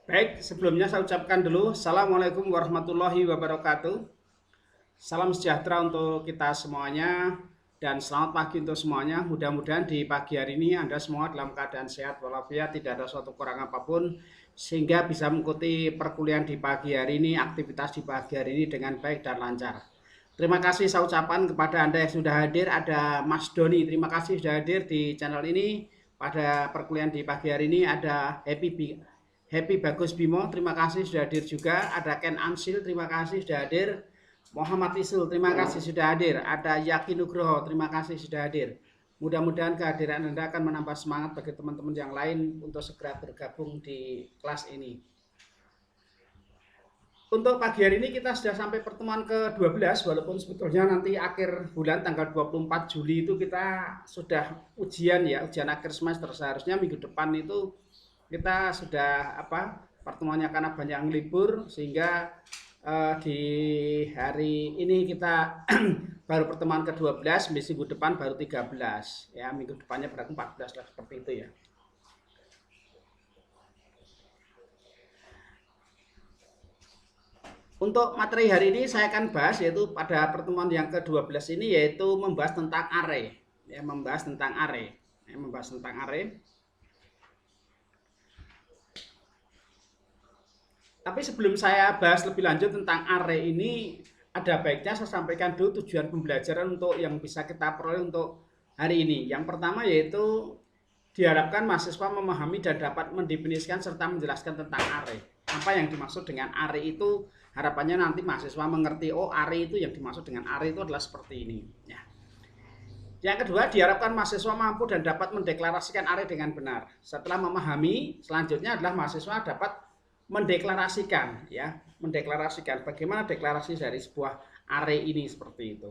Baik, sebelumnya saya ucapkan dulu Assalamualaikum warahmatullahi wabarakatuh. Salam sejahtera untuk kita semuanya dan selamat pagi untuk semuanya. Mudah-mudahan di pagi hari ini Anda semua dalam keadaan sehat walafiat, tidak ada suatu kurang apapun sehingga bisa mengikuti perkuliahan di pagi hari ini, aktivitas di pagi hari ini dengan baik dan lancar. Terima kasih saya ucapkan kepada Anda yang sudah hadir. Ada Mas Doni, terima kasih sudah hadir di channel ini. Pada perkuliahan di pagi hari ini ada Happy Bagus Bimo, terima kasih sudah hadir juga. Ada Ken Ansil, terima kasih sudah hadir. Muhammad Isul, terima kasih sudah hadir. Ada Yaki Nugroho, terima kasih sudah hadir. Mudah-mudahan kehadiran Anda akan menambah semangat bagi teman-teman yang lain untuk segera bergabung di kelas ini. Untuk pagi hari ini kita sudah sampai pertemuan ke-12, walaupun sebetulnya nanti akhir bulan tanggal 24 Juli itu kita sudah ujian ya, ujian akhir semester. Seharusnya minggu depan itu kita sudah pertemuannya karena banyak yang libur sehingga di hari ini kita baru pertemuan ke-12, minggu depan baru 13 ya, minggu depannya berarti 14 lah, seperti itu ya. Untuk materi hari ini saya akan bahas yaitu pada pertemuan yang ke-12 ini yaitu membahas tentang array. Ya, membahas tentang array. Ya, membahas tentang array. Tapi sebelum saya bahas lebih lanjut tentang array ini, ada baiknya saya sampaikan dulu tujuan pembelajaran untuk yang bisa kita peroleh untuk hari ini. Yang pertama yaitu diharapkan mahasiswa memahami dan dapat mendefinisikan serta menjelaskan tentang array. Apa yang dimaksud dengan array itu, harapannya nanti mahasiswa mengerti, oh array itu yang dimaksud dengan array itu adalah seperti ini. Ya. Yang kedua, diharapkan mahasiswa mampu dan dapat mendeklarasikan array dengan benar. Setelah memahami, selanjutnya adalah mahasiswa dapat mendeklarasikan, ya, mendeklarasikan bagaimana deklarasi dari sebuah array ini seperti itu.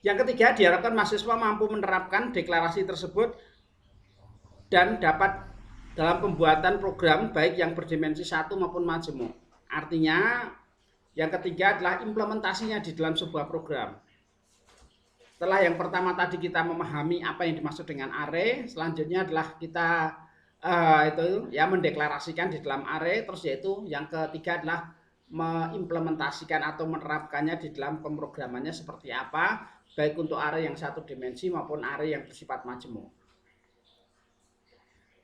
Yang ketiga, diharapkan mahasiswa mampu menerapkan deklarasi tersebut dan dapat dalam pembuatan program baik yang berdimensi satu maupun majemuk. Artinya, yang ketiga adalah implementasinya di dalam sebuah program. Setelah yang pertama tadi kita memahami apa yang dimaksud dengan array, selanjutnya adalah kita itu ya mendeklarasikan di dalam array, terus yaitu yang ketiga adalah mengimplementasikan atau menerapkannya di dalam pemrogramannya seperti apa, baik untuk array yang satu dimensi maupun array yang bersifat majemuk.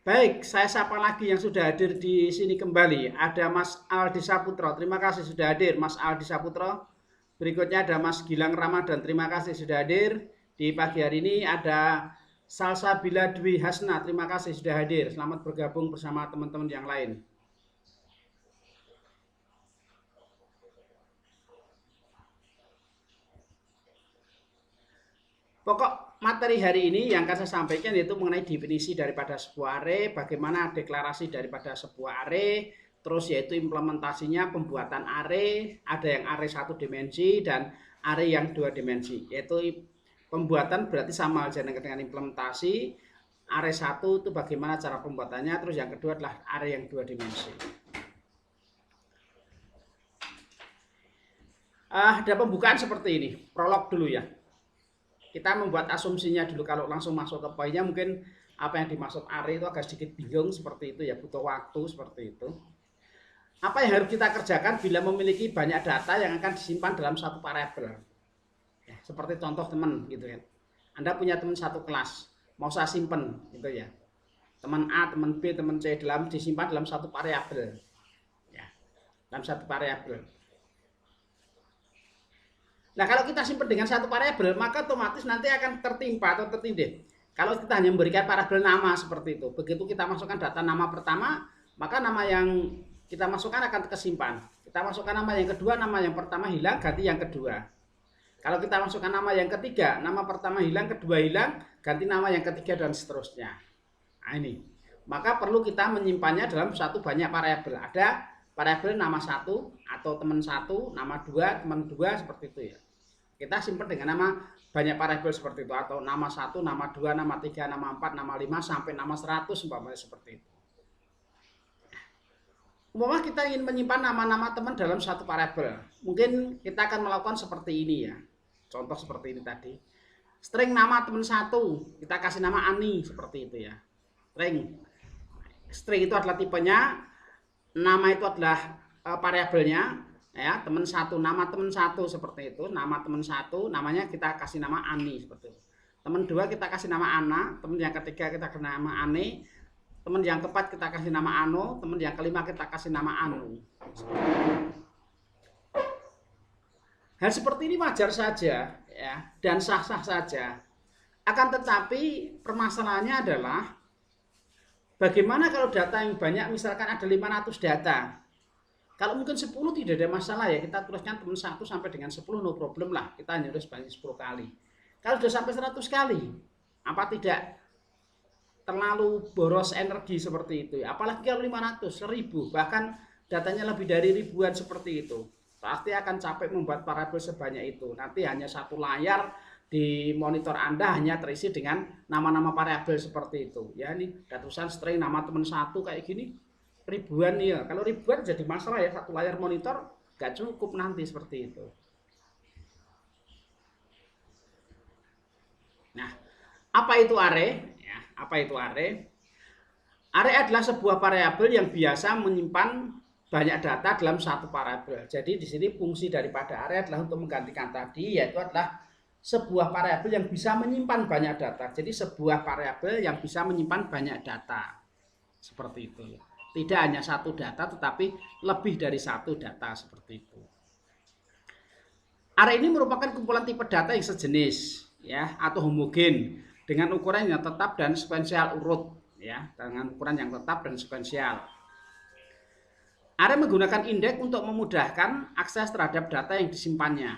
Baik, saya sapa lagi yang sudah hadir di sini kembali. Ada Mas Aldi Saputro, terima kasih sudah hadir Mas Aldi Saputro. Berikutnya ada Mas Gilang Ramadan, terima kasih sudah hadir. Di pagi hari ini ada Salsabila Dwi Hasna, terima kasih sudah hadir. Selamat bergabung bersama teman-teman yang lain. Pokok materi hari ini yang akan saya sampaikan yaitu mengenai definisi daripada sebuah array, bagaimana deklarasi daripada sebuah array, terus yaitu implementasinya pembuatan array, ada yang array satu dimensi dan array yang dua dimensi. Yaitu pembuatan berarti sama aja dengan implementasi. Array satu itu bagaimana cara pembuatannya, terus yang kedua adalah array yang dua dimensi. Ada pembukaan seperti ini, prolog dulu ya. Kita membuat asumsinya dulu, kalau langsung masuk ke poinnya mungkin apa yang dimaksud array itu agak sedikit bingung seperti itu ya, butuh waktu seperti itu. Apa yang harus kita kerjakan bila memiliki banyak data yang akan disimpan dalam satu variabel? Ya, seperti contoh teman gitu ya. Anda punya teman satu kelas, mau saya simpen gitu ya. Teman A, teman B, teman C disimpan dalam satu variabel. Ya, dalam satu variabel. Nah, kalau kita simpan dengan satu variabel, maka otomatis nanti akan tertimpa atau tertindih. Kalau kita hanya memberikan variabel nama seperti itu, begitu kita masukkan data nama pertama, maka nama yang kita masukkan akan kesimpan. Kita masukkan nama yang kedua, nama yang pertama hilang, ganti yang kedua. Kalau kita masukkan nama yang ketiga, nama pertama hilang, kedua hilang, ganti nama yang ketiga dan seterusnya. Nah, ini. Maka perlu kita menyimpannya dalam satu banyak variabel. Ada variabel nama satu atau teman satu, nama dua, teman dua, seperti itu ya. Kita simpan dengan nama banyak variabel seperti itu, atau nama 1, nama 2, nama 3, nama 4, nama 5 sampai nama 100 umpamanya seperti itu. Umpama kita ingin menyimpan nama-nama teman dalam satu variabel, mungkin kita akan melakukan seperti ini ya. Contoh seperti ini tadi. String nama teman 1, kita kasih nama Ani seperti itu ya. string itu adalah tipenya, nama itu adalah variabelnya, ya, teman satu, nama teman satu seperti itu, nama teman satu, namanya kita kasih nama Ani seperti itu. Teman dua kita kasih nama Ana, teman yang ketiga kita kasih nama Ane, teman yang keempat kita kasih nama Ano, teman yang kelima kita kasih nama Anu. Hal seperti ini wajar saja, ya, dan sah-sah saja. Akan tetapi permasalahannya adalah bagaimana kalau data yang banyak, misalkan ada 500 data. Kalau mungkin 10 tidak ada masalah, ya, kita tuliskan teman 1 sampai dengan 10 no problem lah. Kita hanya harus banyak 10 kali. Kalau sudah sampai 100 kali, apa tidak terlalu boros energi seperti itu, ya? Apalagi kalau 500, 1000, bahkan datanya lebih dari ribuan seperti itu. Pasti akan capek membuat variabel sebanyak itu. Nanti hanya satu layar di monitor Anda hanya terisi dengan nama-nama variabel seperti itu. Ya, ini ratusan string nama teman satu kayak gini, ribuan ya. Kalau ribuan jadi masalah, ya, satu layar monitor nggak cukup nanti seperti itu. Nah, apa itu array? Ya, apa itu array? Array adalah sebuah variabel yang biasa menyimpan banyak data dalam satu variabel. Jadi di sini fungsi daripada array adalah untuk menggantikan tadi, yaitu adalah sebuah variabel yang bisa menyimpan banyak data. Jadi sebuah variabel yang bisa menyimpan banyak data. Seperti itu. Tidak hanya satu data, tetapi lebih dari satu data seperti itu. Array ini merupakan kumpulan tipe data yang sejenis, ya, atau homogen dengan ukuran yang tetap dan sekuensial urut, ya, dengan ukuran yang tetap dan sekuensial. Array menggunakan indeks untuk memudahkan akses terhadap data yang disimpannya.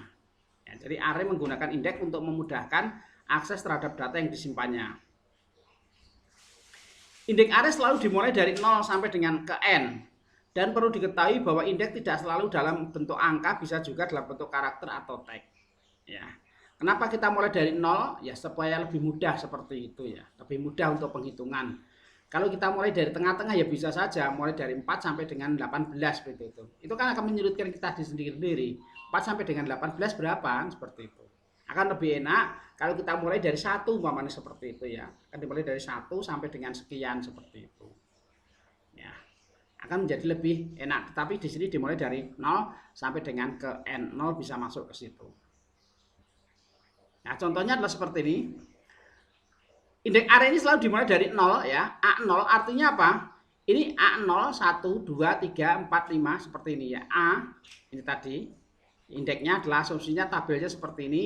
Ya, jadi array menggunakan indeks untuk memudahkan akses terhadap data yang disimpannya. Indeks array selalu dimulai dari 0 sampai dengan ke n. Dan perlu diketahui bahwa indeks tidak selalu dalam bentuk angka, bisa juga dalam bentuk karakter atau teks. Ya. Kenapa kita mulai dari 0? Ya, supaya lebih mudah seperti itu, ya. Lebih mudah untuk penghitungan. Kalau kita mulai dari tengah-tengah, ya bisa saja mulai dari 4 sampai dengan 18 seperti itu. Itu kan akan menyulitkan kita sendiri-sendiri. 4 sampai dengan 18 berapa? Seperti itu. Akan lebih enak kalau kita mulai dari 1 umpamanya seperti itu, ya. Akan dimulai dari 1 sampai dengan sekian seperti itu. Ya. Akan menjadi lebih enak. Tetapi di sini dimulai dari 0 sampai dengan ke n. 0 bisa masuk ke situ. Nah, contohnya adalah seperti ini. Indeks array ini selalu dimulai dari 0, ya. A0 artinya apa? Ini A0, 1, 2, 3, 4, 5 seperti ini, ya. A ini tadi. Indeksnya adalah asumsinya tabelnya seperti ini,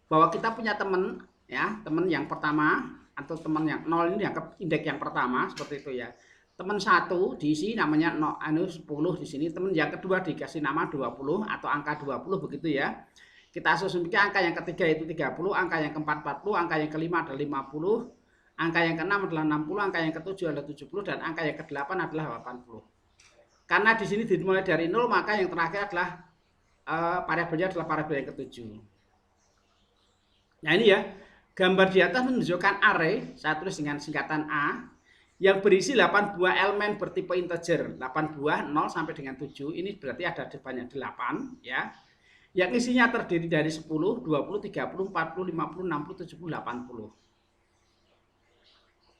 bahwa kita punya teman, ya, teman yang pertama atau teman yang 0 ini dianggap indeks yang pertama seperti itu, ya. Teman 1 diisi namanya 10 di sini, teman yang kedua dikasih nama 20 atau angka 20 begitu, ya. Kita asumsikan angka yang ketiga itu 30, angka yang keempat 40, angka yang kelima adalah 50, angka yang keenam adalah 60, angka yang ketujuh adalah 70, dan angka yang kedelapan adalah 80. Karena di sini dimulai dari 0, maka yang terakhir adalah variabelnya adalah variabel yang ketujuh. Nah, ini, ya, gambar di atas menunjukkan array, saya tulis dengan singkatan A, yang berisi 8 buah elemen bertipe integer, 8 buah 0 sampai dengan 7, ini berarti ada banyak 8, ya. Yang isinya terdiri dari 10, 20, 30, 40, 50, 60, 70, 80.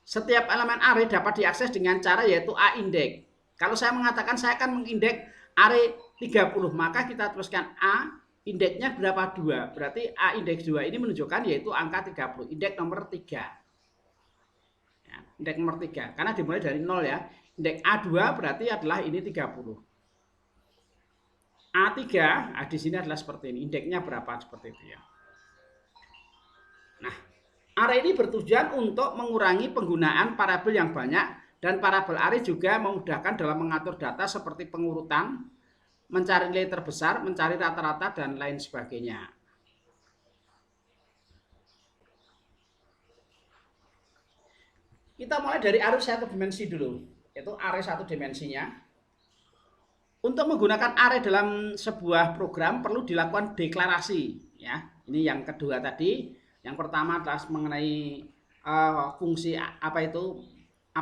Setiap elemen array dapat diakses dengan cara yaitu A indeks. Kalau saya mengatakan saya akan mengindeks array 30, maka kita tuliskan A indeksnya berapa? 2. Berarti A indeks 2 ini menunjukkan yaitu angka 30, indeks nomor 3. Ya, indeks nomor 3, karena dimulai dari 0, ya. Indeks A2 berarti adalah ini 30. A3, nah di sini adalah seperti ini, indeksnya berapa seperti itu, ya. Nah, array ini bertujuan untuk mengurangi penggunaan variabel yang banyak, dan variabel array juga memudahkan dalam mengatur data seperti pengurutan, mencari nilai terbesar, mencari rata-rata, dan lain sebagainya. Kita mulai dari array satu dimensi dulu, yaitu array satu dimensinya. Untuk menggunakan array dalam sebuah program perlu dilakukan deklarasi, ya. Ini yang kedua tadi. Yang pertama adalah mengenai fungsi apa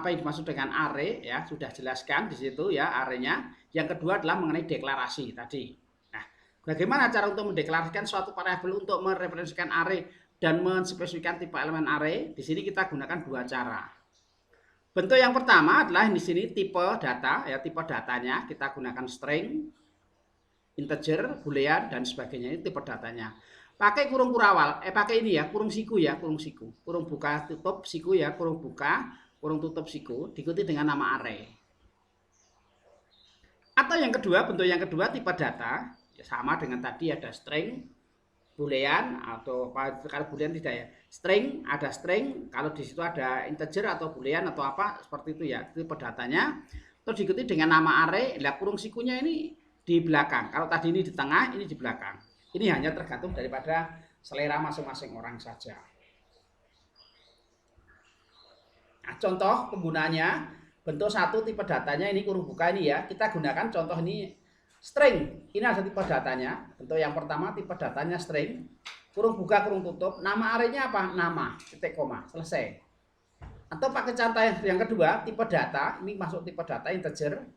yang dimaksud dengan array, ya, sudah jelaskan di situ, ya, arraynya. Yang kedua adalah mengenai deklarasi tadi. Nah, bagaimana cara untuk mendeklarasikan suatu variabel untuk mereferensikan array dan menspesifikasikan tipe elemen array? Di sini kita gunakan dua cara. Bentuk yang pertama adalah di sini tipe data, ya tipe datanya kita gunakan string, integer, boolean dan sebagainya. Ini tipe datanya. Pakai kurung kurawal, pakai ini ya, kurung siku ya, kurung siku. Kurung buka tutup siku ya, kurung buka, kurung tutup siku, diikuti dengan nama array. Atau yang kedua, bentuk yang kedua tipe data, ya sama dengan tadi ada string, boolean atau kalau boolean tidak ya, string ada string, kalau di situ ada integer atau boolean atau apa seperti itu ya, tipe datanya. Terus diikuti dengan nama array. Lah kurung sikunya ini di belakang, kalau tadi ini di tengah, ini di belakang. Ini hanya tergantung daripada selera masing-masing orang saja. Nah, contoh penggunanya, bentuk satu tipe datanya ini kurung buka ini ya, kita gunakan contoh ini string. Ini ada tipe datanya. Bentuk yang pertama tipe datanya string, kurung buka kurung tutup, nama arraynya apa? Nama, titik koma, selesai. Atau pakai contoh yang kedua tipe data, ini masuk tipe data integer,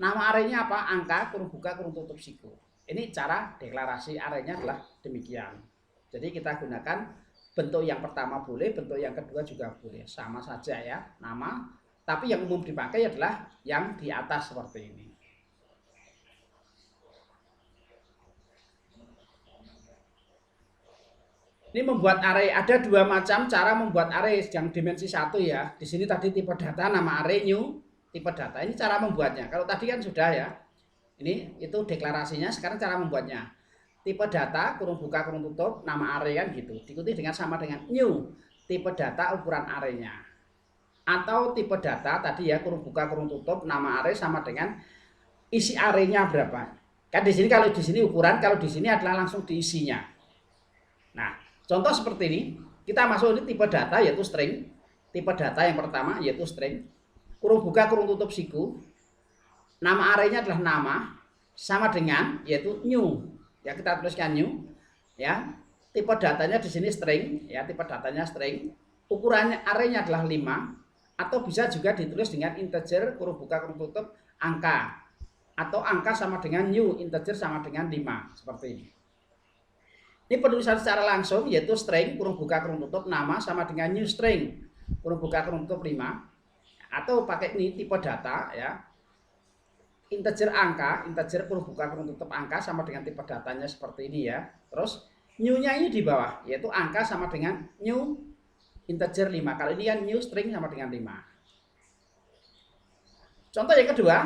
nama arraynya apa? Angka, kurung buka kurung tutup siku. Ini cara deklarasi arraynya adalah demikian. Jadi kita gunakan bentuk yang pertama boleh, bentuk yang kedua juga boleh, sama saja ya, nama. Tapi yang umum dipakai adalah yang di atas seperti ini. Ini membuat array, ada dua macam cara membuat array yang dimensi 1 ya. Di sini tadi tipe data, nama array new, tipe data. Ini cara membuatnya. Kalau tadi kan sudah ya. Ini itu deklarasinya, sekarang cara membuatnya. Tipe data, kurung buka, kurung tutup, nama array kan gitu. Diikuti dengan sama dengan new, tipe data ukuran arraynya. Atau tipe data tadi ya, kurung buka, kurung tutup, nama array sama dengan isi arraynya berapa. Kan di sini kalau di sini ukuran, kalau di sini adalah langsung diisinya. Nah, contoh seperti ini, kita masuk ini tipe data yaitu string. Tipe data yang pertama yaitu string. Kurung buka, kurung tutup siku. Nama arraynya adalah nama sama dengan yaitu new. Ya kita tuliskan new. Ya, tipe datanya di sini string. Ya, tipe datanya string. Ukurannya arraynya adalah 5. Atau bisa juga ditulis dengan integer, kurung buka, kurung tutup, angka. Atau angka sama dengan new, integer sama dengan 5. Seperti ini. Ini penulisan secara langsung yaitu string, kurung buka, kurung tutup, nama sama dengan new string, kurung buka, kurung tutup 5. Atau pakai ini tipe data ya. Integer angka, integer kurung buka, kurung tutup angka sama dengan tipe datanya seperti ini ya. Terus new-nya ini di bawah yaitu angka sama dengan new integer 5. Kalau ini kan new string sama dengan 5. Contoh yang kedua,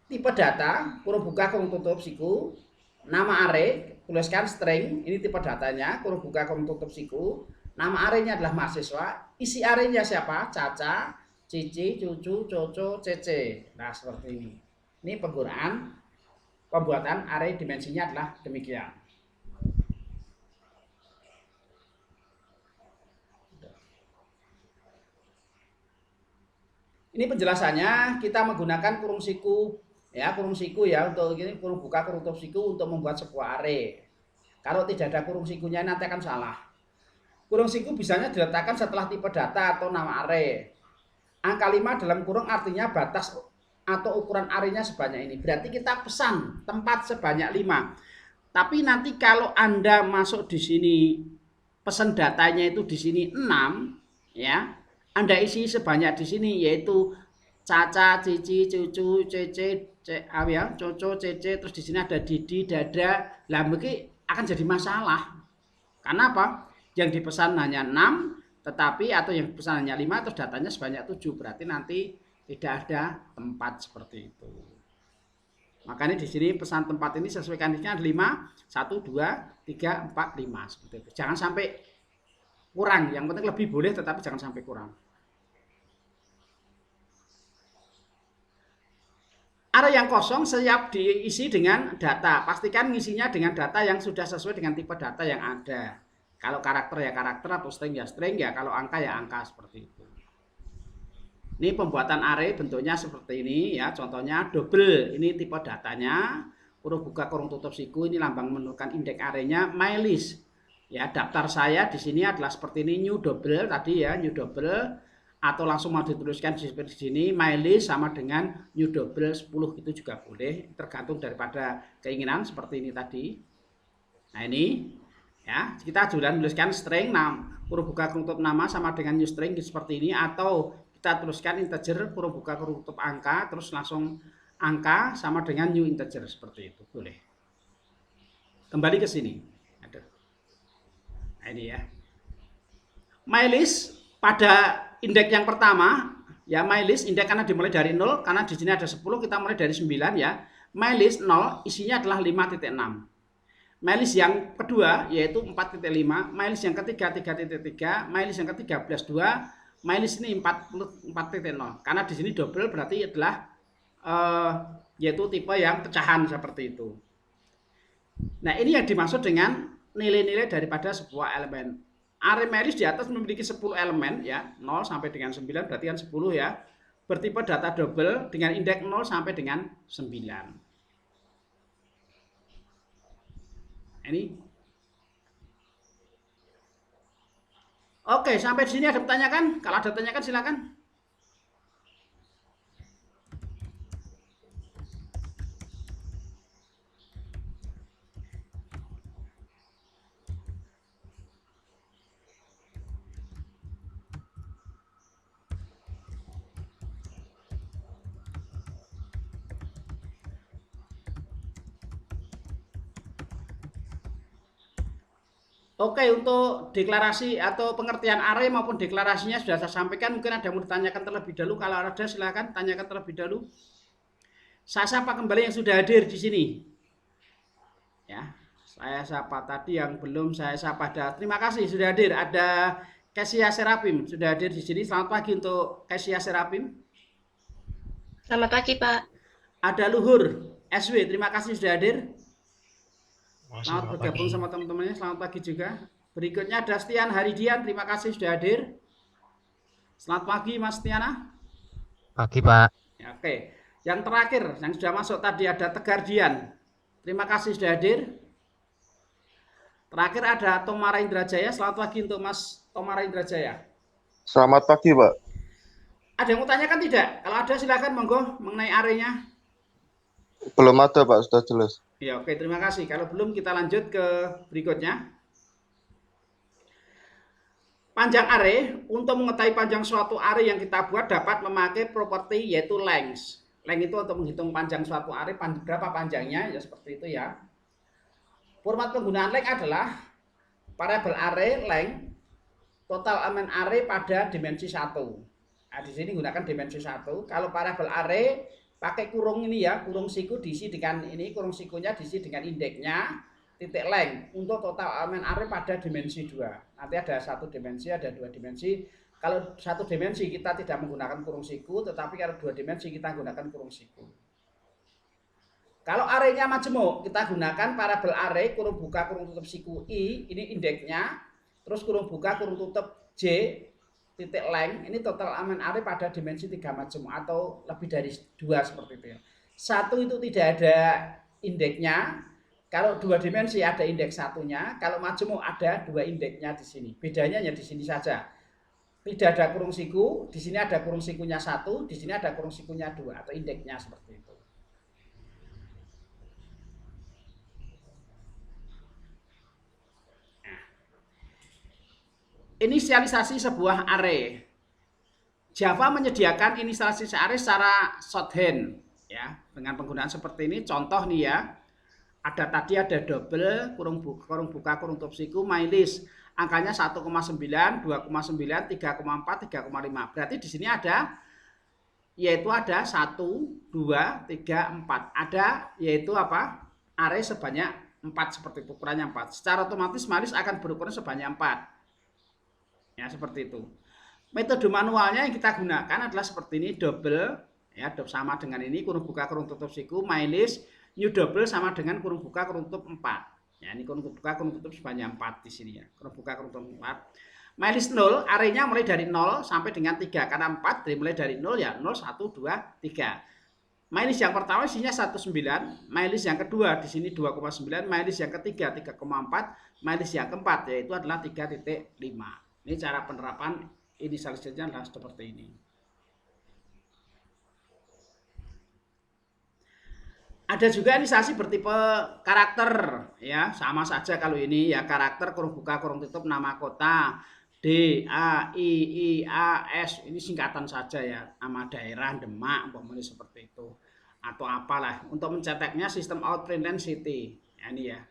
tipe data, kurung buka, kurung tutup siku, nama array, tuliskan string, ini tipe datanya, kurung buka, kurung tutup siku, nama arraynya adalah mahasiswa, isi arraynya siapa? Caca, Cici, Cucu, Coco, Cece. Nah, seperti ini. Ini penggunaan pembuatan array dimensinya adalah demikian. Ini penjelasannya, kita menggunakan kurung siku ya, kurung siku ya untuk ini, kurung buka, kurung tutup siku untuk membuat sebuah array. Kalau tidak ada kurung sikunya nanti akan salah. Kurung siku biasanya diletakkan setelah tipe data atau nama array. Angka 5 dalam kurung artinya batas atau ukuran arraynya sebanyak ini. Berarti kita pesan tempat sebanyak 5. Tapi nanti kalau Anda masuk di sini pesan datanya itu di sini 6 ya. Anda isi sebanyak di sini yaitu Caca, Cici, Cucu, Cece, ya, Coco, Cece, terus di sini ada Didi, Dada. Lah mungkin akan jadi masalah. Karena apa? Yang dipesan hanya 6 tetapi atau yang dipesan hanya 5 terus datanya sebanyak 7. Berarti nanti tidak ada tempat seperti itu. Makanya di sini pesan tempat ini sesuai kandisnya ada 5, 1, 2, 3, 4, 5 seperti itu. Jangan sampai kurang. Yang penting lebih boleh tetapi jangan sampai kurang. Array yang kosong siap diisi dengan data. Pastikan ngisinya dengan data yang sudah sesuai dengan tipe data yang ada. Kalau karakter ya karakter atau string ya string ya. Kalau angka ya angka seperti itu. Ini pembuatan array bentuknya seperti ini ya. Contohnya double. Ini tipe datanya. Kurung buka kurung tutup siku. Ini lambang menentukan indeks arraynya mylist. Ya daftar saya di sini adalah seperti ini new double tadi ya new double. Atau langsung mau dituliskan seperti sini mylist sama dengan new double 10 itu juga boleh tergantung daripada keinginan seperti ini tadi. Nah ini ya kita juga menuliskan string kurung buka kurung tutup nama sama dengan new string seperti ini atau kita teruskan integer kurung buka kurung tutup angka, terus langsung angka sama dengan new integer seperti itu, boleh. Kembali ke sini. Aduh. Nah, ini ya. MyList pada indeks yang pertama, ya MyList indeks karena dimulai dari 0, karena di sini ada 10, kita mulai dari 9 ya. MyList 0 isinya adalah 5.6. MyList yang kedua yaitu 4.5, MyList yang ketiga 3.3, MyList yang ketiga 11.2, MyList ini 4.0. Karena di sini double berarti adalah yaitu tipe yang pecahan seperti itu. Nah, ini yang dimaksud dengan nilai-nilai daripada sebuah elemen. Array MyList di atas memiliki 10 elemen ya, 0 sampai dengan 9 berarti kan 10 ya. Bertipe data double dengan indeks 0 sampai dengan 9. Ini. Oke, sampai di sini ada pertanyaan kan? Kalau ada pertanyaan silakan. Oke, untuk deklarasi atau pengertian array maupun deklarasinya sudah saya sampaikan. Mungkin ada yang mau ditanyakan terlebih dahulu. Kalau ada silakan tanyakan terlebih dahulu. Saya sapa kembali yang sudah hadir di sini. Ya, saya sapa tadi yang belum saya sapa. Terima kasih sudah hadir. Ada Kesia Serapim sudah hadir di sini. Selamat pagi untuk Kesia Serapim. Selamat pagi, Pak. Ada Luhur SW, terima kasih sudah hadir. Selamat Selamat bergabung pagi. sama teman-temannya. Selamat pagi juga. Berikutnya ada Stian Haridian. Terima kasih sudah hadir. Selamat pagi Mas Stiana. Pagi, Pak. Ya, oke. Yang terakhir yang sudah masuk tadi ada Tegardian. Terima kasih sudah hadir. Terakhir ada Tomara Indrajaya. Selamat pagi untuk Mas Tomara Indrajaya. Selamat pagi, Pak. Ada yang mau tanyakan tidak? Kalau ada silakan monggo mengenai arenya. Belum ada, Pak. Sudah jelas. Ya, oke, terima kasih. Kalau belum kita lanjut ke berikutnya. Panjang array, untuk mengetahui panjang suatu array yang kita buat dapat memakai properti yaitu length. Length itu untuk menghitung panjang suatu array, berapa panjangnya, ya seperti itu ya. Format penggunaan length adalah variable array length total element array pada dimensi 1. Nah, di sini gunakan dimensi 1. Kalau variable array pakai kurung ini ya, kurung siku diisi dengan ini, kurung sikunya diisi dengan indeksnya, titik length untuk total elemen array pada dimensi 2. Nanti ada satu dimensi, ada dua dimensi. Kalau satu dimensi kita tidak menggunakan kurung siku, tetapi kalau dua dimensi kita gunakan kurung siku. Kalau arraynya majemuk, kita gunakan variable array kurung buka kurung tutup siku i, ini indeksnya, terus kurung buka kurung tutup j, titik length, ini total elemen array pada dimensi 3 majemuk atau lebih dari 2 seperti itu ya. Satu itu tidak ada indeksnya. Kalau dua dimensi ada indeks satunya, kalau majemuk ada dua indeksnya di sini. Bedanya hanya di sini saja. Tidak ada kurung siku, di sini ada kurung sikunya 1, di sini ada kurung sikunya 2 atau indeksnya seperti itu. Nah, inisialisasi sebuah array. Java menyediakan inisialisasi array secara shorthand ya, dengan penggunaan seperti ini. Contoh nih ya. Ada tadi ada double, kurung buka, kurung tutup siku, MyList. Angkanya 1,9, 2,9, 3,4, 3,5. Berarti di sini ada yaitu ada 1, 2, 3, 4. Ada yaitu apa? Array sebanyak 4 seperti itu, ukurannya 4. Secara otomatis MyList akan berukuran sebanyak 4. Ya, seperti itu. Metode manualnya yang kita gunakan adalah seperti ini, double ya, sama dengan ini, kurung buka, kurung tutup siku, MyList. New double sama dengan kurung buka kurung tutup 4. Ya, ini kurung buka kurung tutup sebanyak 4 di sini ya. Kurung buka kurung tutup 4. MyList 0, arraynya mulai dari 0 sampai dengan 3. Karena 4 dimulai dari 0 ya, 0 1 2 3. MyList yang pertama isinya 19, MyList yang kedua di sini 2,9, MyList yang ketiga 3,4, MyList yang keempat yaitu adalah 3.5. Ini cara penerapan inisialisasinya adalah seperti ini. Ada juga inisialisasi bertipe karakter ya, sama saja kalau ini ya, karakter kurung buka kurung tutup nama kota. D, A, I, A, S, ini singkatan saja ya, nama daerah Demak, umpamanya seperti itu. Atau apalah, untuk mencetaknya sistem out print line city. Ya, ini ya.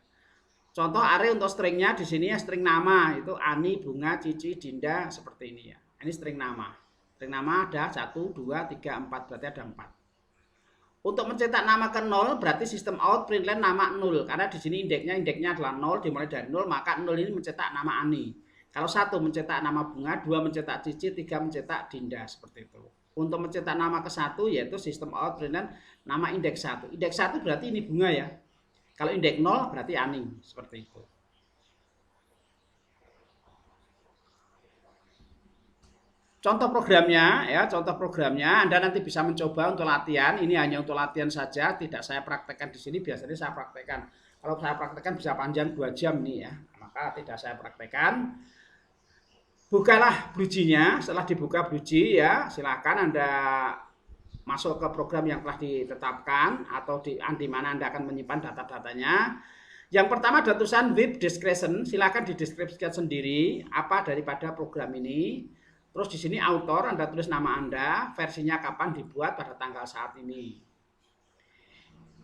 Contoh array untuk stringnya di sini ya string nama, itu Ani, Bunga, Cici, Dinda, seperti ini ya. Ini string nama. String nama ada 1, 2, 3, 4, berarti ada 4. Untuk mencetak nama ke 0 berarti sistem out print line nama 0, karena di sini indeksnya adalah 0, dimulai dari 0, maka 0 ini mencetak nama Ani. Kalau 1 mencetak nama Bunga, 2 mencetak Cici, 3 mencetak Dinda, seperti itu. Untuk mencetak nama ke 1 yaitu sistem out print line nama indeks 1. Indeks 1 berarti ini Bunga ya. Kalau indeks 0 berarti Ani, seperti itu. Contoh programnya ya, contoh programnya Anda nanti bisa mencoba untuk latihan. Ini hanya untuk latihan saja, tidak saya praktekkan di sini. Biasanya saya praktekkan. Kalau saya praktekkan bisa panjang 2 jam nih ya. Maka tidak saya praktekkan. Bukalah BlueJ-nya. Setelah dibuka BlueJ ya, silakan Anda masuk ke program yang telah ditetapkan atau di mana Anda akan menyimpan data-datanya. Yang pertama ada tulisan web description, silakan dideskripsikan sendiri apa daripada program ini. Terus di sini author, Anda tulis nama Anda, versinya kapan dibuat pada tanggal saat ini.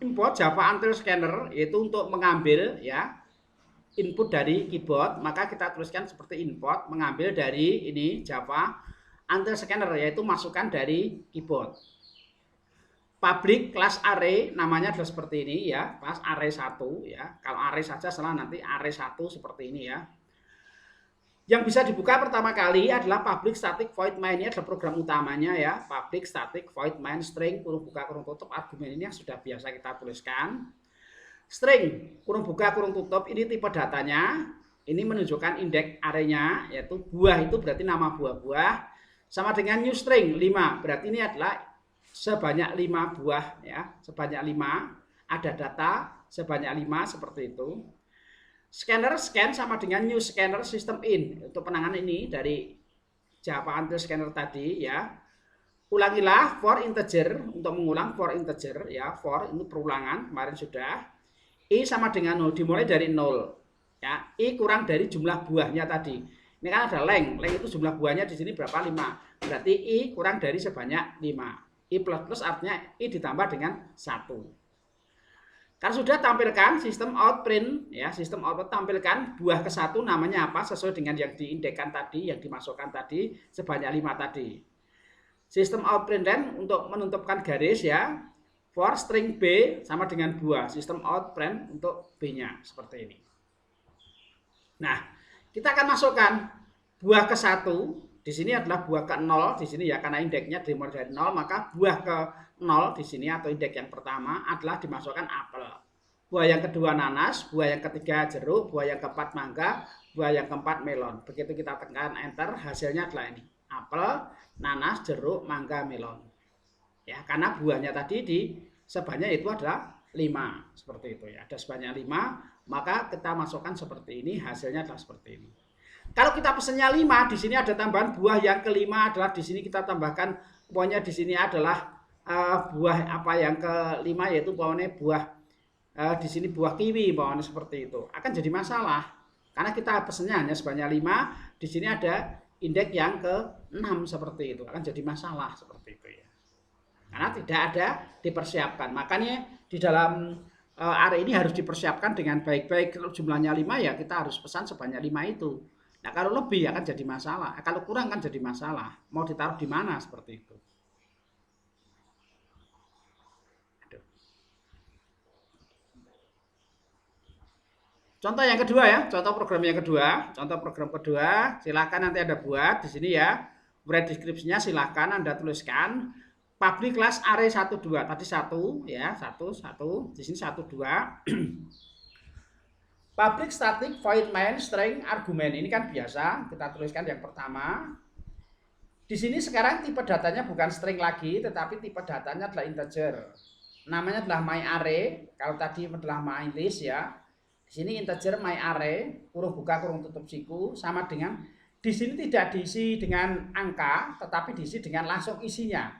Import Java Until Scanner yaitu untuk mengambil ya input dari keyboard, maka kita tuliskan seperti import mengambil dari ini Java Until Scanner yaitu masukan dari keyboard. Public class array namanya adalah seperti ini ya, class array 1 ya. Kalau array saja salah, nanti array 1 seperti ini ya. Yang bisa dibuka pertama kali adalah public static void main, ini adalah program utamanya ya. Public static void main string kurung buka kurung tutup, argumen ini yang sudah biasa kita tuliskan. String kurung buka kurung tutup ini tipe datanya, ini menunjukkan indeks arraynya yaitu buah, itu berarti nama buah-buah, sama dengan new string 5, berarti ini adalah sebanyak 5 buah ya, sebanyak 5, ada data sebanyak 5 seperti itu. Scanner scan sama dengan new scanner system in, untuk penanganan ini dari Java Until Scanner tadi ya. Ulangilah for integer, untuk mengulang for integer ya, for ini perulangan kemarin sudah. I sama dengan 0, dimulai dari 0 ya. I kurang dari jumlah buahnya tadi. Ini kan ada length itu jumlah buahnya di sini berapa? 5. Berarti I kurang dari sebanyak 5. I plus artinya I ditambah dengan 1. Karena sudah tampilkan sistem out print ya, sistem output tampilkan buah ke 1 namanya apa sesuai dengan yang diindekkan tadi, yang dimasukkan tadi sebanyak 5 tadi. Sistem out print dan untuk menutupkan garis ya. For string B sama dengan buah, sistem out print untuk B-nya seperti ini. Nah, kita akan masukkan buah ke 1, di sini adalah buah ke 0 di sini ya, karena indeksnya dimulai dari 0, maka buah ke 0 di sini atau indeks yang pertama adalah dimasukkan apel. Buah yang kedua nanas, buah yang ketiga jeruk, buah yang keempat mangga, buah yang keempat melon. Begitu kita tekan enter, hasilnya adalah ini. Apel, nanas, jeruk, mangga, melon. Ya, karena buahnya tadi di sebanyak itu adalah 5 seperti itu ya. Ada sebanyak 5, maka kita masukkan seperti ini, hasilnya adalah seperti ini. Kalau kita pesennya 5, di sini ada tambahan buah yang kelima adalah di sini kita tambahkan, pokoknya di sini adalah buah apa yang kelima yaitu pokoknya buah di sini buah kiwi, pokoknya seperti itu. Akan jadi masalah karena kita pesennya hanya sebanyak 5, di sini ada indeks yang ke-6 seperti itu. Akan jadi masalah seperti itu ya. Karena tidak ada dipersiapkan. Makanya di dalam array ini harus dipersiapkan dengan baik-baik. Kalau jumlahnya 5 ya kita harus pesan sebanyak 5 itu. Nah kalau lebih akan jadi masalah. Kalau kurang kan jadi masalah. Mau ditaruh di mana seperti itu. Contoh yang kedua ya, contoh program yang kedua. Contoh program kedua, silakan nanti Anda buat di sini ya. Write deskripsinya silakan Anda tuliskan. Public class array 1 2. Tadi 1 ya, 1 di sini 1 2. Public static void main string argumen. Ini kan biasa, kita tuliskan yang pertama. Di sini sekarang tipe datanya bukan string lagi, tetapi tipe datanya adalah integer. Namanya adalah myArray. Kalau tadi adalah myList ya. Di sini integer myArray, kurung buka kurung tutup siku, sama dengan di sini tidak diisi dengan angka, tetapi diisi dengan langsung isinya.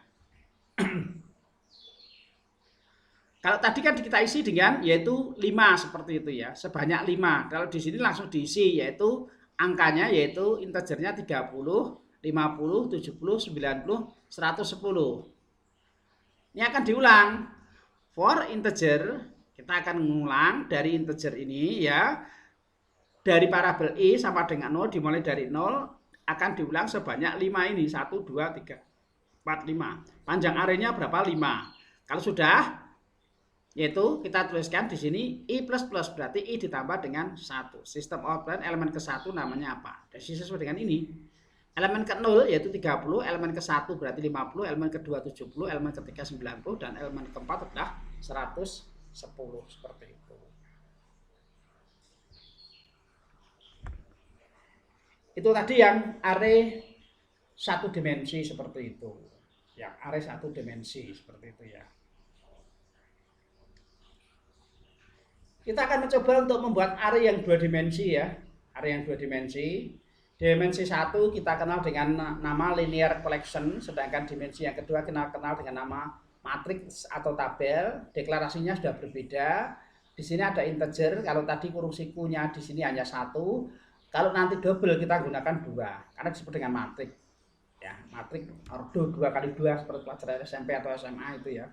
Kalau tadi kan kita isi dengan yaitu 5 seperti itu ya, sebanyak 5. Kalau di sini langsung diisi yaitu angkanya yaitu integernya 30, 50, 70, 90, 110. Ini akan diulang. For integer, kita akan mengulang dari integer ini ya. Dari parabel i sama dengan 0 dimulai dari 0 akan diulang sebanyak 5 ini. 1, 2, 3, 4, 5. Panjang arenya berapa? 5. Kalau sudah, yaitu kita tuliskan di sini i plus plus, berarti i ditambah dengan 1. Sistem operand elemen ke-1 namanya apa? Dan sesuai dengan ini. Elemen ke-0 yaitu 30, elemen ke-1 berarti 50, elemen ke-2 70, elemen ke-3 90, dan elemen ke-4 adalah 110 seperti itu. Itu tadi yang array satu dimensi seperti itu. Yang array satu dimensi seperti itu ya. Kita akan mencoba untuk membuat array yang dua dimensi ya. Array yang dua dimensi. Dimensi 1 kita kenal dengan nama linear collection, sedangkan dimensi yang kedua kenal dengan nama matriks atau tabel. Deklarasinya sudah berbeda. Di sini ada integer, kalau tadi kurung sikunya di sini hanya 1. Kalau nanti double kita gunakan 2, karena disebut dengan matrik. Ya, matrik ordo 2 kali 2 seperti pelajaran SMP atau SMA itu ya.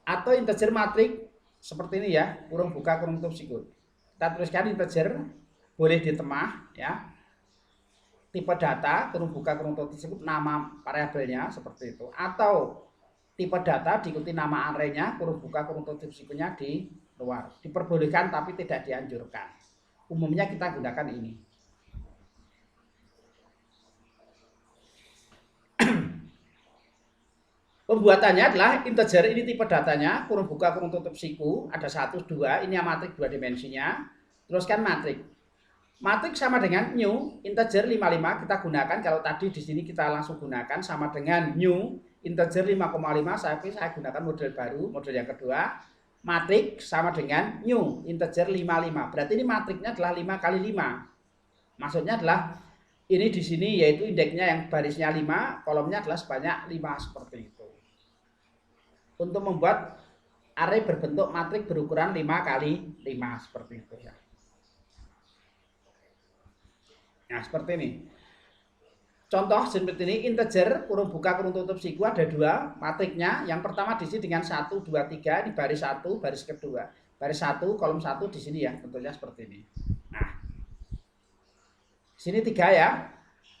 Atau integer matrik seperti ini ya, kurung buka kurung tutup siku. Kita tuliskan integer, boleh di tengah ya. Tipe data, kurung buka kurung tutup siku, nama variabelnya seperti itu. Atau tipe data diikuti nama arraynya, kurung buka kurung tutup sikunya di luar. Diperbolehkan tapi tidak dianjurkan. Umumnya kita gunakan ini. Pembuatannya adalah integer ini tipe datanya, kurung buka kurung tutup siku, ada 1, 2, ini yang matrik 2 dimensinya. Teruskan matrik. Matrik sama dengan new, integer 55 kita gunakan, kalau tadi di sini kita langsung gunakan sama dengan new, integer 5,5, saya gunakan model baru, model yang kedua. Matrik sama dengan new, integer 55. Berarti ini matriknya adalah 5 kali 5. Maksudnya adalah ini di sini yaitu indeksnya yang barisnya 5, kolomnya adalah sebanyak 5 seperti itu. Untuk membuat array berbentuk matrik berukuran 5 kali 5 seperti itu ya. Nah, seperti ini. Contoh seperti ini, integer kurung buka kurung tutup siku ada 2 matriknya. Yang pertama di sini dengan 1, 2, 3 di baris 1, baris kedua. Baris 1, kolom 1 di sini ya, bentuknya seperti ini. Nah, sini 3 ya.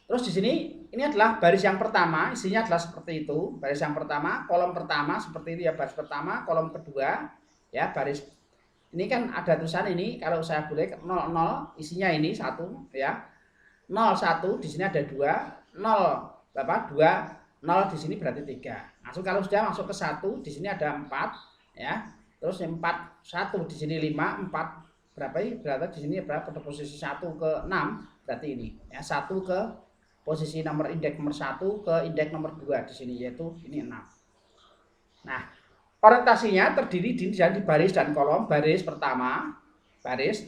Terus di sini ini adalah baris yang pertama, isinya adalah seperti itu. Baris yang pertama, kolom pertama seperti itu ya, baris pertama, kolom kedua ya, baris ini kan ada tulisan ini, kalau saya boleh 00 isinya ini 1 ya. 01 di sini ada 2. 0 berapa? 2, 0 di sini berarti 3. Langsung kalau sudah masuk ke 1 di sini ada 4 ya. Terus 4 1 di sini 5, 4 berapa ini? Berarti di sini berapa? Pada posisi 1 ke 6 berarti ini ya. 1 ke posisi nomor indeks nomor 1 ke indeks nomor 2 di sini yaitu ini 6. Nah, orientasinya terdiri di baris dan kolom. Baris pertama, baris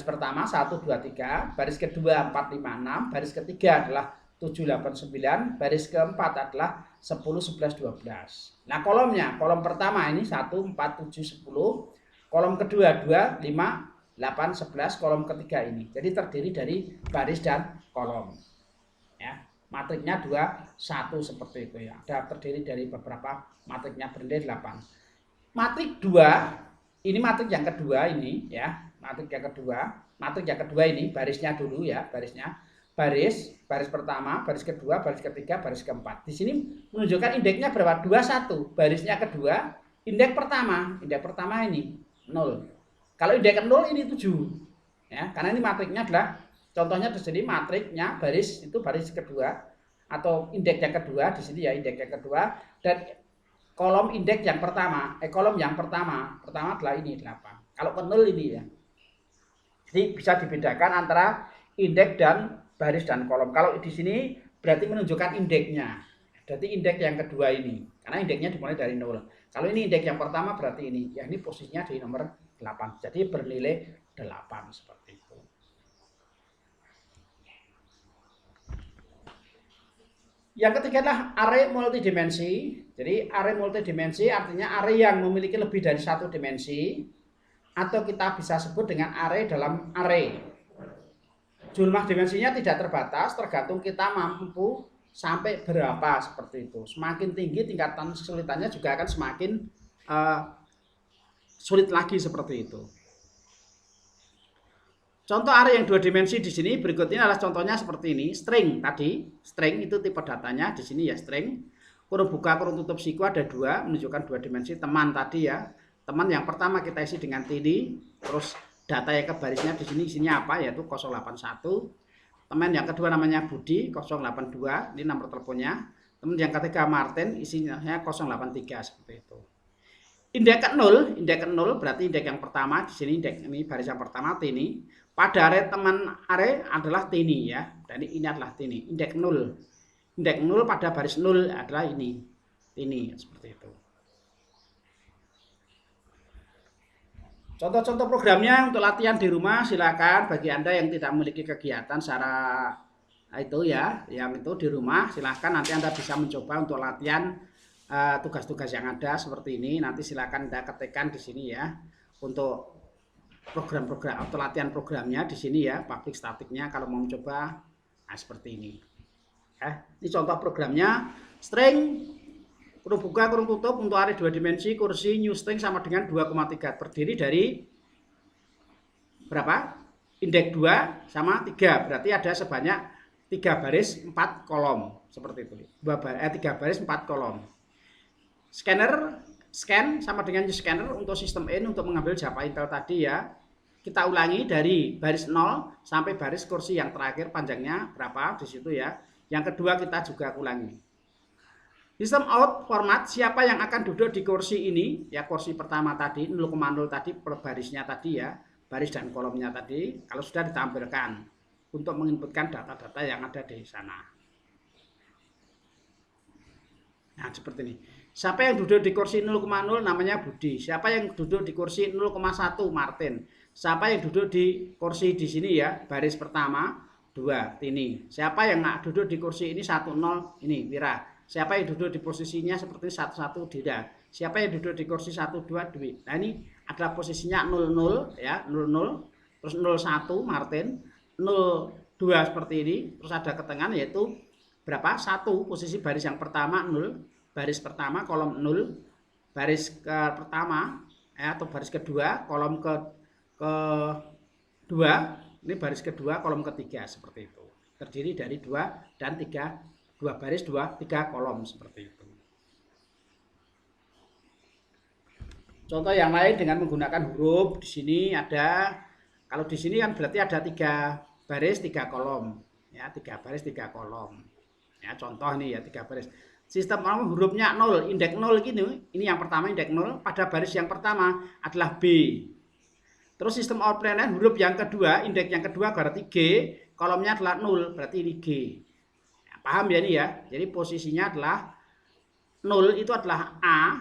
pertama 1, 2, 3, baris kedua 4, 5, 6, baris ketiga adalah 7, 8, 9, baris keempat adalah 10, 11, 12. Nah kolomnya, kolom pertama ini 1, 4, 7, 10, kolom kedua 2, 5, 8, 11, kolom ketiga ini. Jadi terdiri dari baris dan kolom. Ya, matriknya 2, 1 seperti itu ya. Ada terdiri dari beberapa matriknya bernilai 8. Matrik 2, ini matrik yang kedua ini ya. Matrik yang kedua ini barisnya dulu ya, barisnya. Baris pertama, baris kedua, baris ketiga, baris keempat. Di sini menunjukkan indeksnya berapa? 21. Barisnya kedua, indeks pertama ini 0. Kalau indeks 0 ini 7. Ya, karena ini matriknya adalah contohnya di sini matriknya baris itu baris kedua atau indeks yang kedua di sini ya, indeks yang kedua dan kolom indeks yang pertama, kolom yang pertama adalah ini 8. Kalau ke 0 ini ya. Jadi bisa dibedakan antara indeks dan baris dan kolom. Kalau di sini berarti menunjukkan indeksnya. Berarti indeks yang kedua ini. Karena indeksnya dimulai dari 0. Kalau ini indeks yang pertama berarti ini. Ya ini posisinya di nomor 8. Jadi bernilai 8 seperti itu. Yang ketiga adalah array multidimensi. Jadi array multidimensi artinya array yang memiliki lebih dari satu dimensi. Atau kita bisa sebut dengan array dalam array. Jumlah dimensinya tidak terbatas, tergantung kita mampu sampai berapa seperti itu. Semakin tinggi tingkatan kesulitannya juga akan semakin sulit lagi seperti itu. Contoh array yang 2 dimensi di sini berikut ini adalah contohnya seperti ini. String tadi, string itu tipe datanya di sini ya string. Kurung buka, kurung tutup siku ada 2 menunjukkan 2 dimensi. Teman tadi ya. Teman yang pertama kita isi dengan ini, terus data yang ke barisnya di sini isinya apa yaitu 081. Teman yang kedua namanya Budi 082, ini nomor teleponnya. Teman yang ketiga Martin isinya 083 seperti itu. Indeks 0 berarti indeks yang pertama di sini indeks ini baris yang pertama ini. Pada array teman array adalah ini ya. Dan ini adalah ini, indeks 0. Indeks 0 pada baris 0 adalah ini seperti itu. Contoh-contoh programnya untuk latihan di rumah silakan bagi Anda yang tidak memiliki kegiatan secara itu ya, yang itu di rumah silakan nanti Anda bisa mencoba untuk latihan tugas-tugas yang ada seperti ini. Nanti silakan Anda ketikkan di sini ya untuk program-program atau latihan programnya di sini ya, public statiknya kalau mau mencoba seperti ini. Ini contoh programnya string kurung buka, kurung tutup untuk array 2 dimensi, kursi new string sama dengan 2,3. Terdiri dari berapa? Indeks 2 sama 3. Berarti ada sebanyak 3 baris 4 kolom. Seperti itu. 3 baris 4 kolom. Scan sama dengan new scanner untuk sistem in untuk mengambil Java Intel tadi ya. Kita ulangi dari baris 0 sampai baris kursi yang terakhir panjangnya berapa di situ ya. Yang kedua kita juga ulangi. System out format siapa yang akan duduk di kursi ini ya, kursi pertama tadi 0,0 tadi per barisnya tadi ya, baris dan kolomnya tadi kalau sudah ditampilkan untuk menginputkan data-data yang ada di sana. Nah seperti ini. Siapa yang duduk di kursi 0,0 namanya Budi. Siapa yang duduk di kursi 0,1 Martin. Siapa yang duduk di kursi di sini ya, baris pertama 2 Tini. Siapa yang duduk di kursi ini 10 ini Wira. Siapa yang duduk di posisinya seperti 11 Dida. Siapa yang duduk di kursi 12 Dwi. Nah ini adalah posisinya 00 ya, 00 terus 01 Martin, 02 seperti ini, terus ada ketengahan yaitu berapa? 1 posisi baris yang pertama 0, baris pertama kolom 0, baris ke pertama ya, atau baris kedua kolom kedua, ini baris kedua kolom ketiga seperti itu. Terdiri dari 2 dan 3 2 baris 2 3 kolom seperti itu. Contoh yang lain dengan menggunakan huruf di sini ada, kalau di sini kan berarti ada 3 baris 3 kolom ya, 3 baris 3 kolom ya, contoh ini ya 3 baris. Sistem hurufnya 0, indeks 0 gini, ini yang pertama indeks 0 pada baris yang pertama adalah B. Terus sistem outline huruf yang kedua, indeks yang kedua berarti G, kolomnya adalah 0 berarti ini G. Paham ya ini ya? Jadi posisinya adalah 0 itu adalah A,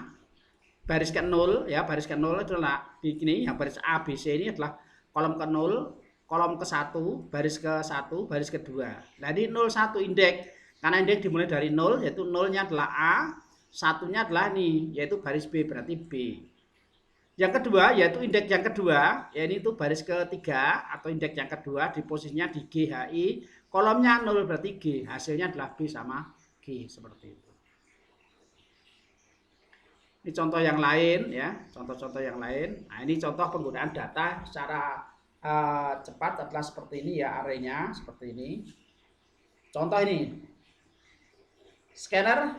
baris ke 0 ya, baris ke 0 itu adalah begini, yang baris A, B, C ini adalah kolom ke 0, kolom ke 1, baris ke 1, baris kedua. Nah ini 01 indeks, karena indeks dimulai dari 0, yaitu 0-nya adalah A, 1-nya adalah ini, yaitu baris B, berarti B. Yang kedua, yaitu indeks yang kedua, ya ini itu baris ketiga atau indeks yang kedua di posisinya di GHI, kolomnya 0 berarti G, hasilnya adalah B sama G seperti itu. Ini contoh yang lain ya, contoh-contoh yang lain. Nah ini contoh penggunaan data secara cepat adalah seperti ini ya, arraynya seperti ini. Contoh ini, scanner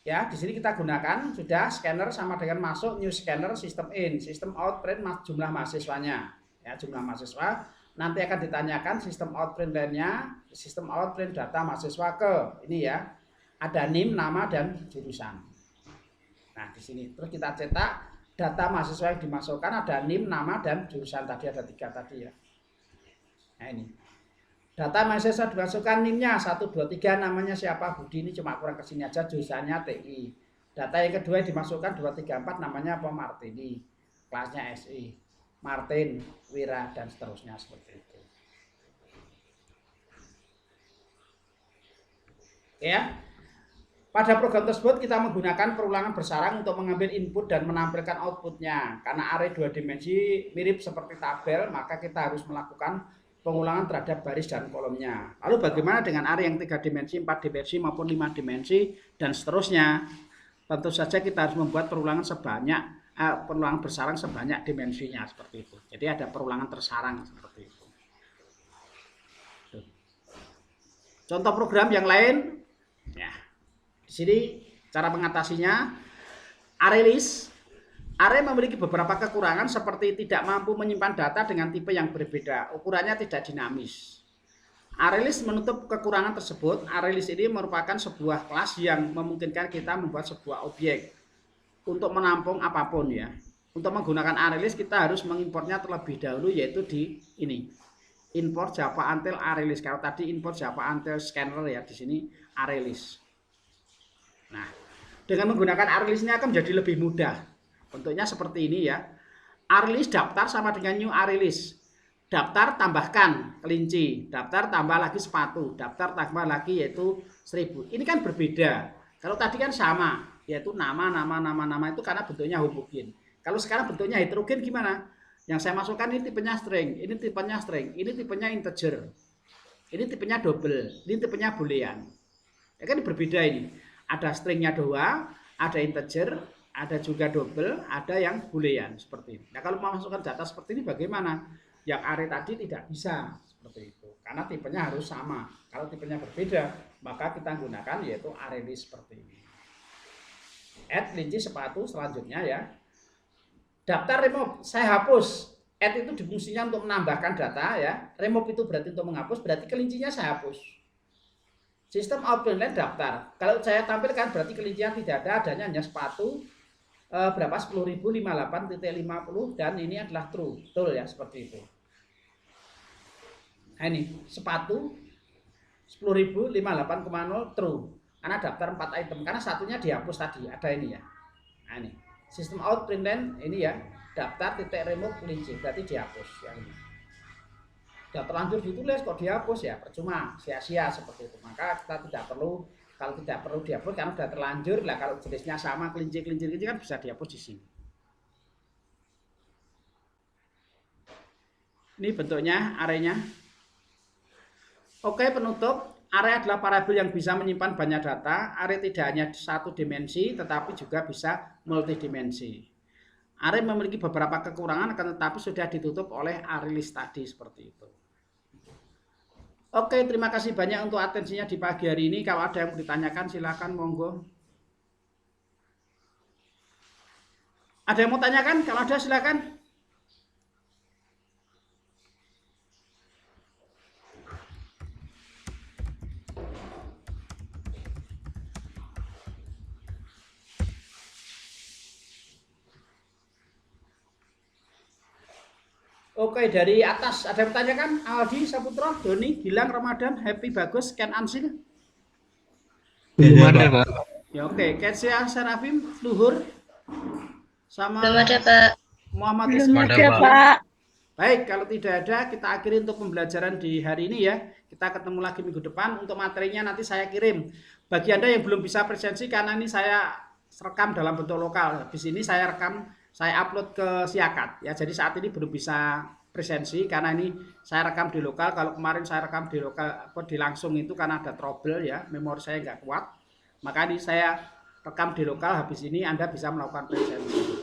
ya, di sini kita gunakan sudah scanner sama dengan masuk new scanner sistem in, sistem out print jumlah mahasiswanya ya, jumlah mahasiswa. Nanti akan ditanyakan sistem out print lainnya, sistem out print data mahasiswa ke ini ya, ada NIM, nama dan jurusan. Nah di sini terus kita cetak data mahasiswa yang dimasukkan, ada NIM, nama dan jurusan tadi ada 3 tadi ya. Nah ini data mahasiswa dimasukkan NIM-nya 1, 2, 3, namanya siapa Budi, ini cuma kurang kesini aja, jurusannya TI. Data yang kedua yang dimasukkan 2, 3, 4 namanya apa Martini, kelasnya SI. Martin, Wira, dan seterusnya seperti itu. Ya, pada program tersebut kita menggunakan perulangan bersarang untuk mengambil input dan menampilkan outputnya. Karena array 2 dimensi mirip seperti tabel, maka kita harus melakukan pengulangan terhadap baris dan kolomnya. Lalu bagaimana dengan array yang 3 dimensi, 4 dimensi maupun 5 dimensi dan seterusnya? Tentu saja kita harus membuat perulangan bersarang sebanyak dimensinya seperti itu. Jadi ada perulangan tersarang seperti itu. Contoh program yang lain, ya. Di sini cara mengatasinya, array list. Array memiliki beberapa kekurangan seperti tidak mampu menyimpan data dengan tipe yang berbeda, ukurannya tidak dinamis. Array list menutup kekurangan tersebut. Array list ini merupakan sebuah kelas yang memungkinkan kita membuat sebuah objek untuk menampung apapun ya. Untuk menggunakan array list kita harus mengimportnya terlebih dahulu, yaitu di ini. Import Java Until Array List. Kalau tadi import Java Until Scanner ya, di sini array list. Nah, dengan menggunakan array list ini akan menjadi lebih mudah. Bentuknya seperti ini ya. Array list daftar sama dengan new array list. Daftar tambahkan kelinci, daftar tambah lagi sepatu, daftar tambah lagi yaitu 1000. Ini kan berbeda. Kalau tadi kan sama, yaitu nama itu karena bentuknya homogen. Kalau sekarang bentuknya heterogen gimana? Yang saya masukkan ini tipenya string, ini tipenya string, ini tipenya integer, ini tipenya double, ini tipenya boolean. Ya kan berbeda ini. Ada stringnya 2, ada integer, ada juga double, ada yang boolean seperti ini. Nah kalau memasukkan data seperti ini bagaimana? Yang array tadi tidak bisa seperti itu, karena tipenya harus sama. Kalau tipenya berbeda, maka kita gunakan yaitu array list seperti ini. Add kelinci sepatu selanjutnya ya. Daftar remove, saya hapus. Add itu fungsinya untuk menambahkan data ya. Remove itu berarti untuk menghapus, berarti kelincinya saya hapus. Sistem out println daftar. Kalau saya tampilkan berarti kelincinya tidak ada, adanya hanya sepatu berapa 10.058.50 dan ini adalah true. Betul ya, seperti itu. Nah, ini sepatu 10.058,0 true. Karena daftar 4 item, karena satunya dihapus tadi, ada ini ya. Nah, ini. Sistem out println ini ya, daftar titik remove kelinci, berarti dihapus yang ini. Sudah terlanjur ditulis kok dihapus ya, percuma, sia-sia seperti itu. Maka kita tidak perlu, kalau tidak perlu dihapus karena sudah terlanjur lah. Kalau jenisnya sama kelinci kan bisa dihapus di sini. Ini bentuknya arraynya. Oke, penutup. Array adalah variabel yang bisa menyimpan banyak data. Array tidak hanya satu dimensi, tetapi juga bisa multidimensi. Array memiliki beberapa kekurangan, akan tetapi sudah ditutup oleh array list tadi seperti itu. Oke, terima kasih banyak untuk atensinya di pagi hari ini. Kalau ada yang mau ditanyakan, silakan monggo. Ada yang mau tanyakan? Kalau ada, silakan. Oke, dari atas ada yang bertanyakan? Aldi, Saputra, Doni, Gilang, Ramadan, Happy, Bagus, Ken Ansil. Belum ada, Pak. Ya oke, Ketsia, Serafim, Luhur, sama Belum ada, Pak. Muhammad Belum Ismail. ada, Pak. Baik, kalau tidak ada kita akhiri untuk pembelajaran di hari ini ya. Kita ketemu lagi minggu depan. Untuk materinya nanti saya kirim. Bagi Anda yang belum bisa presensi, karena ini saya rekam dalam bentuk lokal. Di sini saya rekam, saya upload ke Siakat ya. Jadi saat ini belum bisa presensi karena ini saya rekam di lokal. Kalau kemarin saya rekam di lokal di langsung itu karena ada trouble ya, memori saya nggak kuat. Maka ini saya rekam di lokal. Habis ini Anda bisa melakukan presensi.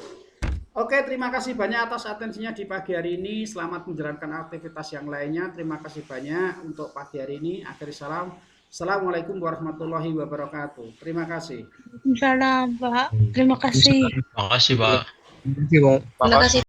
Oke, terima kasih banyak atas atensinya di pagi hari ini. Selamat menjalankan aktivitas yang lainnya. Terima kasih banyak untuk pagi hari ini. Akhir salam. Assalamualaikum warahmatullahi wabarakatuh. Terima kasih. Salam, Pak. Terima kasih. Terima kasih, Pak. Terima kasih.